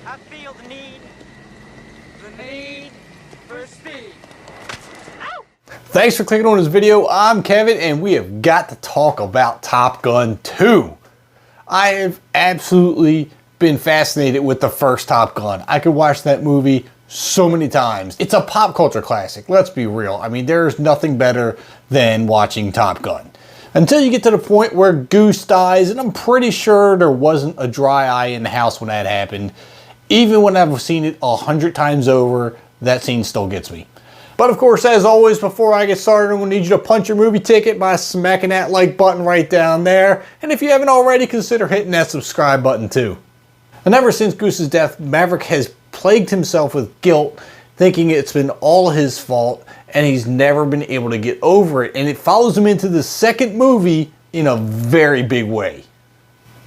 I feel the need for speed. Ow! Thanks for clicking on this video. I'm Kevin, and we have got to talk about Top Gun 2. I have absolutely been fascinated with the first Top Gun. I could watch that movie so many times. It's a pop culture classic, let's be real. I mean, there's nothing better than watching Top Gun. Until you get to the point where Goose dies, and I'm pretty sure there wasn't a dry eye in the house when that happened. Even when I've seen it 100 times over, that scene still gets me. But of course, as always, before I get started, I'm going to need you to punch your movie ticket by smacking that like button right down there. And if you haven't already, consider hitting that subscribe button too. And ever since Goose's death, Maverick has plagued himself with guilt, thinking it's been all his fault, and he's never been able to get over it. And it follows him into the second movie in a very big way.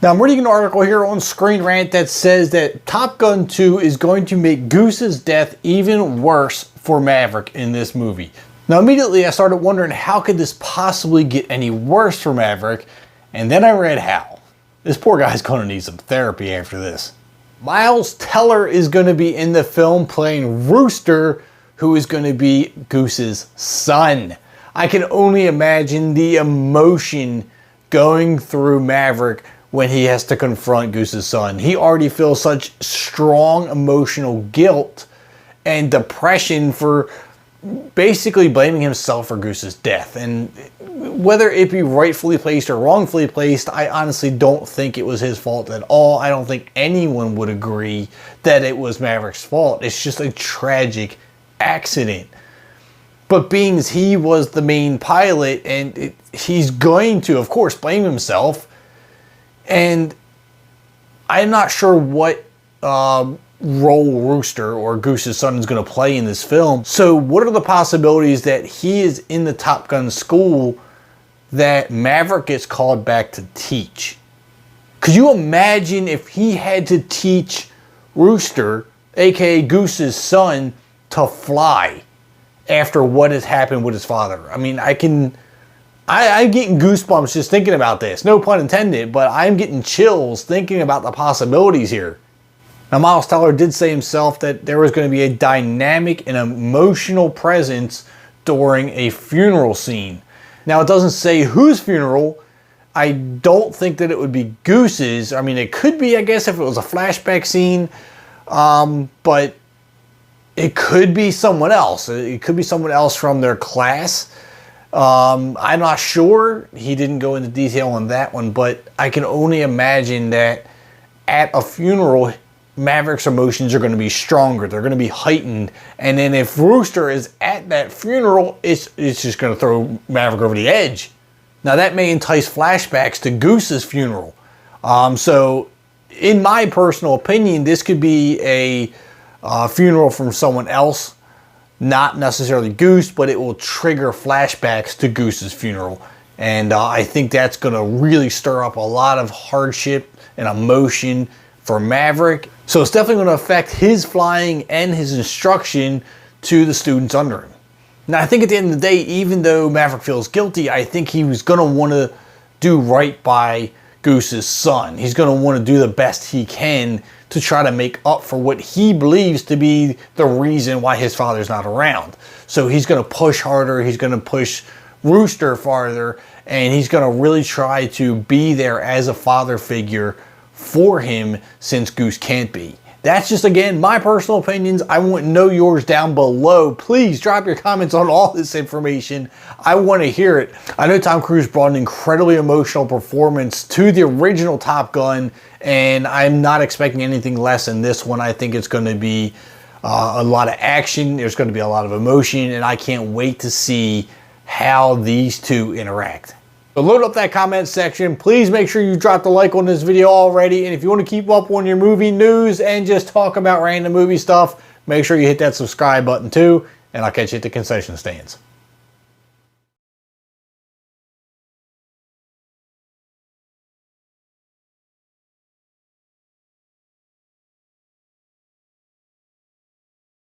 Now, I'm reading an article here on Screen Rant that says that Top Gun 2 is going to make Goose's death even worse for Maverick in this movie. Now, immediately I started wondering, how could this possibly get any worse for Maverick? And then I read how. This poor guy's going to need some therapy after this. Miles Teller is going to be in the film playing Rooster, who is going to be Goose's son. I can only imagine the emotion going through Maverick when he has to confront Goose's son. He already feels such strong emotional guilt and depression for basically blaming himself for Goose's death. And whether it be rightfully placed or wrongfully placed, I honestly don't think it was his fault at all. I don't think anyone would agree that it was Maverick's fault. It's just a tragic accident. But being as he was the main pilot, and he's going to, of course, blame himself. And I'm not sure what role Rooster or Goose's son is going to play in this film. So what are the possibilities that he is in the Top Gun school that Maverick gets called back to teach? Could you imagine if he had to teach Rooster, aka Goose's son, to fly after what has happened with his father? I mean, I'm getting goosebumps just thinking about this. No pun intended, but I'm getting chills thinking about the possibilities here. Now, Miles Teller did say himself that there was going to be a dynamic and emotional presence during a funeral scene. Now, it doesn't say whose funeral. I don't think that it would be Goose's. I mean, it could be, I guess, if it was a flashback scene, but it could be someone else. It could be someone else from their class. I'm not sure. He didn't go into detail on that one, but I can only imagine that at a funeral, Maverick's emotions are going to be stronger. They're going to be heightened. And then if Rooster is at that funeral, it's just going to throw Maverick over the edge. Now, that may entice flashbacks to Goose's funeral. So in my personal opinion, this could be a funeral from someone else. Not necessarily Goose, but it will trigger flashbacks to Goose's funeral. And I think that's going to really stir up a lot of hardship and emotion for Maverick. So it's definitely going to affect his flying and his instruction to the students under him. Now, I think at the end of the day, even though Maverick feels guilty, I think he was going to want to do right by Goose's son. He's going to want to do the best he can to try to make up for what he believes to be the reason why his father's not around. So he's going to push harder, he's going to push Rooster farther, and he's going to really try to be there as a father figure for him since Goose can't be. That's just, again, my personal opinions. I want to know yours down below. Please drop your comments on all this information. I want to hear it. I know Tom Cruise brought an incredibly emotional performance to the original Top Gun, and I'm not expecting anything less in this one. I think it's going to be a lot of action. There's going to be a lot of emotion, and I can't wait to see how these two interact. So load up that comment section. Please make sure you drop the like on this video already. And if you want to keep up on your movie news and just talk about random movie stuff, make sure you hit that subscribe button too. And I'll catch you at the concession stands.